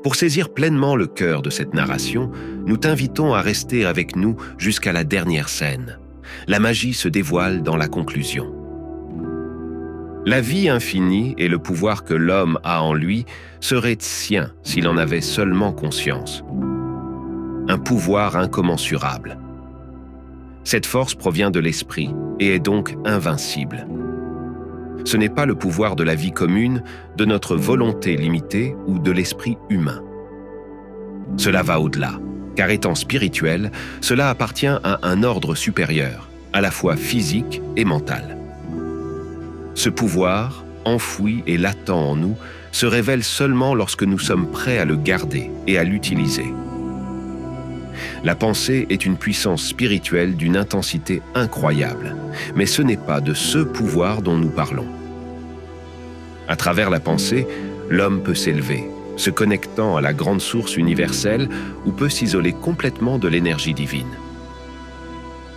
Pour saisir pleinement le cœur de cette narration, nous t'invitons à rester avec nous jusqu'à la dernière scène. La magie se dévoile dans la conclusion. La vie infinie et le pouvoir que l'homme a en lui seraient siens s'il en avait seulement conscience. Un pouvoir incommensurable. Cette force provient de l'esprit et est donc invincible. Ce n'est pas le pouvoir de la vie commune, de notre volonté limitée ou de l'esprit humain. Cela va au-delà, car étant spirituel, cela appartient à un ordre supérieur, à la fois physique et mental. Ce pouvoir, enfoui et latent en nous, se révèle seulement lorsque nous sommes prêts à le garder et à l'utiliser. La pensée est une puissance spirituelle d'une intensité incroyable, mais ce n'est pas de ce pouvoir dont nous parlons. À travers la pensée, l'homme peut s'élever, se connectant à la grande source universelle ou peut s'isoler complètement de l'énergie divine.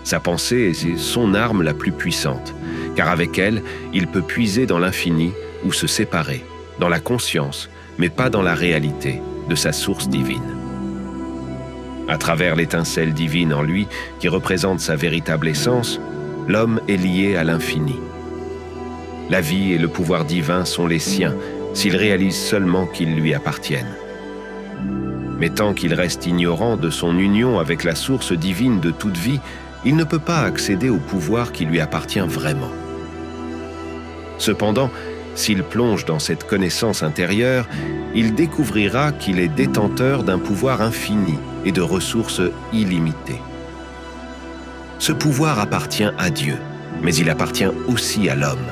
Sa pensée est son arme la plus puissante, car avec elle, il peut puiser dans l'infini ou se séparer, dans la conscience, mais pas dans la réalité de sa source divine. À travers l'étincelle divine en lui, qui représente sa véritable essence, l'homme est lié à l'infini. La vie et le pouvoir divin sont les siens, s'il réalise seulement qu'ils lui appartiennent. Mais tant qu'il reste ignorant de son union avec la source divine de toute vie, il ne peut pas accéder au pouvoir qui lui appartient vraiment. Cependant, s'il plonge dans cette connaissance intérieure, il découvrira qu'il est détenteur d'un pouvoir infini et de ressources illimitées. Ce pouvoir appartient à Dieu, mais il appartient aussi à l'homme.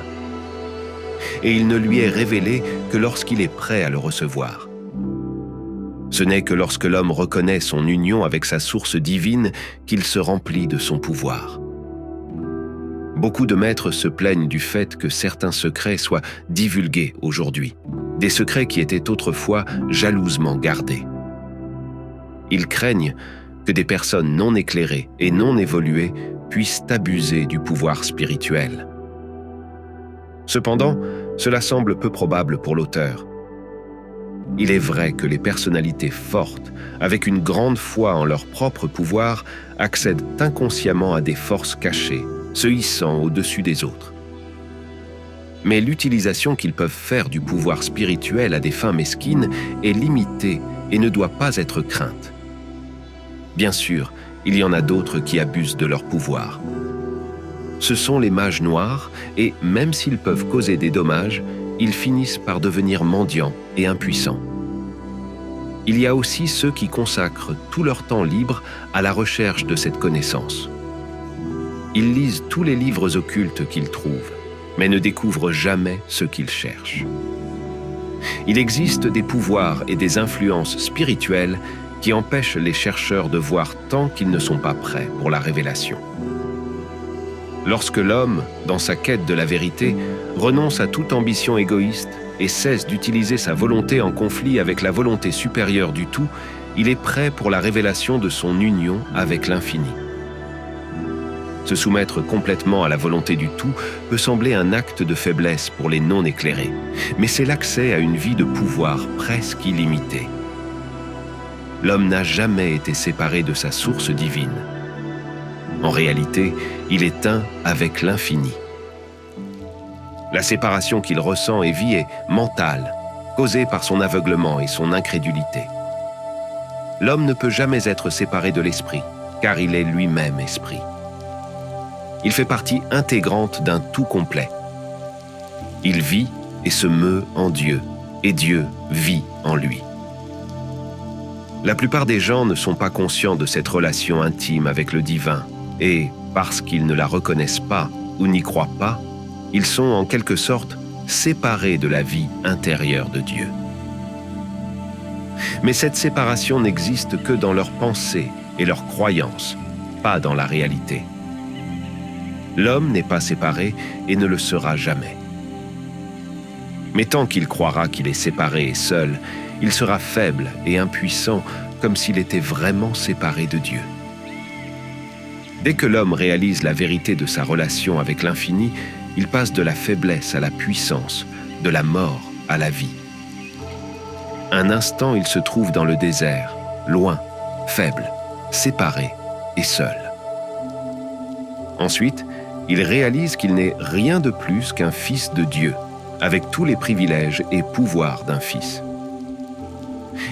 Et il ne lui est révélé que lorsqu'il est prêt à le recevoir. Ce n'est que lorsque l'homme reconnaît son union avec sa source divine qu'il se remplit de son pouvoir. Beaucoup de maîtres se plaignent du fait que certains secrets soient divulgués aujourd'hui, des secrets qui étaient autrefois jalousement gardés. Ils craignent que des personnes non éclairées et non évoluées puissent abuser du pouvoir spirituel. Cependant, cela semble peu probable pour l'auteur. Il est vrai que les personnalités fortes, avec une grande foi en leur propre pouvoir, accèdent inconsciemment à des forces cachées, se hissant au-dessus des autres. Mais l'utilisation qu'ils peuvent faire du pouvoir spirituel à des fins mesquines est limitée et ne doit pas être crainte. Bien sûr, il y en a d'autres qui abusent de leur pouvoir. Ce sont les mages noirs et, même s'ils peuvent causer des dommages, ils finissent par devenir mendiants et impuissants. Il y a aussi ceux qui consacrent tout leur temps libre à la recherche de cette connaissance. Ils lisent tous les livres occultes qu'ils trouvent, mais ne découvrent jamais ce qu'ils cherchent. Il existe des pouvoirs et des influences spirituelles qui empêchent les chercheurs de voir tant qu'ils ne sont pas prêts pour la révélation. Lorsque l'homme, dans sa quête de la vérité, renonce à toute ambition égoïste et cesse d'utiliser sa volonté en conflit avec la volonté supérieure du tout, il est prêt pour la révélation de son union avec l'infini. Se soumettre complètement à la volonté du tout peut sembler un acte de faiblesse pour les non-éclairés, mais c'est l'accès à une vie de pouvoir presque illimitée. L'homme n'a jamais été séparé de sa source divine. En réalité, il est un avec l'infini. La séparation qu'il ressent et vit est mentale, causée par son aveuglement et son incrédulité. L'homme ne peut jamais être séparé de l'esprit, car il est lui-même esprit. Il fait partie intégrante d'un tout complet. Il vit et se meut en Dieu, et Dieu vit en lui. La plupart des gens ne sont pas conscients de cette relation intime avec le divin, et, parce qu'ils ne la reconnaissent pas ou n'y croient pas, ils sont en quelque sorte séparés de la vie intérieure de Dieu. Mais cette séparation n'existe que dans leurs pensées et leurs croyances, pas dans la réalité. L'homme n'est pas séparé et ne le sera jamais. Mais tant qu'il croira qu'il est séparé et seul, il sera faible et impuissant comme s'il était vraiment séparé de Dieu. Dès que l'homme réalise la vérité de sa relation avec l'infini, il passe de la faiblesse à la puissance, de la mort à la vie. Un instant, il se trouve dans le désert, loin, faible, séparé et seul. Ensuite, il réalise qu'il n'est rien de plus qu'un fils de Dieu, avec tous les privilèges et pouvoirs d'un fils.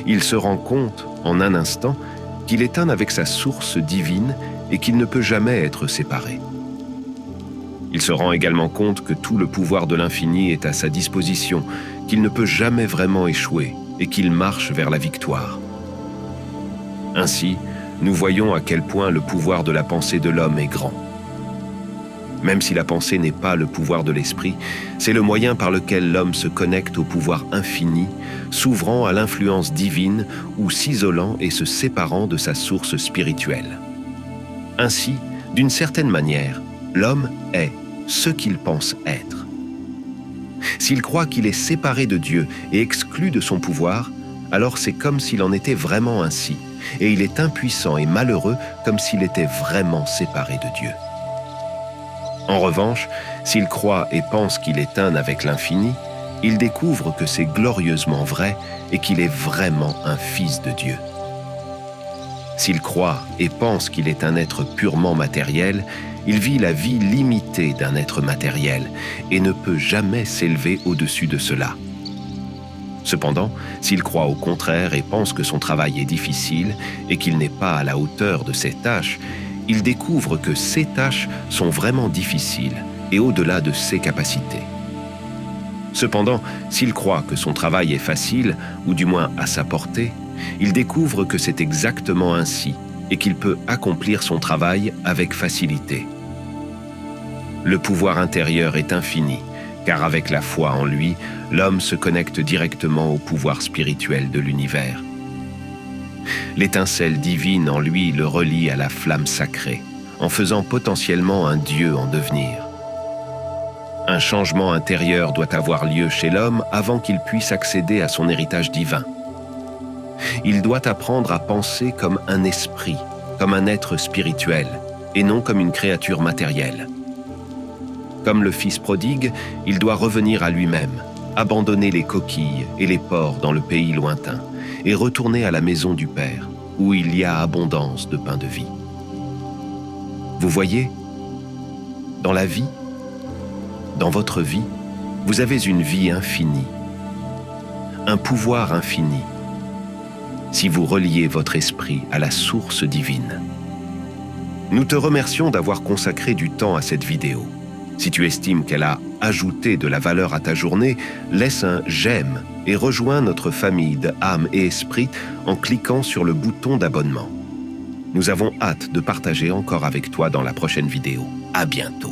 Il se rend compte, en un instant, qu'il est un avec sa source divine et qu'il ne peut jamais être séparé. Il se rend également compte que tout le pouvoir de l'infini est à sa disposition, qu'il ne peut jamais vraiment échouer et qu'il marche vers la victoire. Ainsi, nous voyons à quel point le pouvoir de la pensée de l'homme est grand. Même si la pensée n'est pas le pouvoir de l'esprit, c'est le moyen par lequel l'homme se connecte au pouvoir infini, s'ouvrant à l'influence divine ou s'isolant et se séparant de sa source spirituelle. Ainsi, d'une certaine manière, l'homme est ce qu'il pense être. S'il croit qu'il est séparé de Dieu et exclu de son pouvoir, alors c'est comme s'il en était vraiment ainsi, et il est impuissant et malheureux comme s'il était vraiment séparé de Dieu. En revanche, s'il croit et pense qu'il est un avec l'infini, il découvre que c'est glorieusement vrai et qu'il est vraiment un fils de Dieu. S'il croit et pense qu'il est un être purement matériel, il vit la vie limitée d'un être matériel et ne peut jamais s'élever au-dessus de cela. Cependant, s'il croit au contraire et pense que son travail est difficile et qu'il n'est pas à la hauteur de ses tâches, il découvre que ces tâches sont vraiment difficiles et au-delà de ses capacités. Cependant, s'il croit que son travail est facile, ou du moins à sa portée, il découvre que c'est exactement ainsi et qu'il peut accomplir son travail avec facilité. Le pouvoir intérieur est infini, car avec la foi en lui, l'homme se connecte directement au pouvoir spirituel de l'univers. L'étincelle divine en lui le relie à la flamme sacrée, en faisant potentiellement un Dieu en devenir. Un changement intérieur doit avoir lieu chez l'homme avant qu'il puisse accéder à son héritage divin. Il doit apprendre à penser comme un esprit, comme un être spirituel, et non comme une créature matérielle. Comme le fils prodigue, il doit revenir à lui-même, abandonner les coquilles et les porcs dans le pays lointain, et retourner à la maison du Père, où il y a abondance de pain de vie. Vous voyez, dans la vie, dans votre vie, vous avez une vie infinie, un pouvoir infini, si vous reliez votre esprit à la source divine. Nous te remercions d'avoir consacré du temps à cette vidéo. Si tu estimes qu'elle a ajouté de la valeur à ta journée, laisse un « j'aime » et rejoins notre famille de âme et esprit en cliquant sur le bouton d'abonnement. Nous avons hâte de partager encore avec toi dans la prochaine vidéo. À bientôt.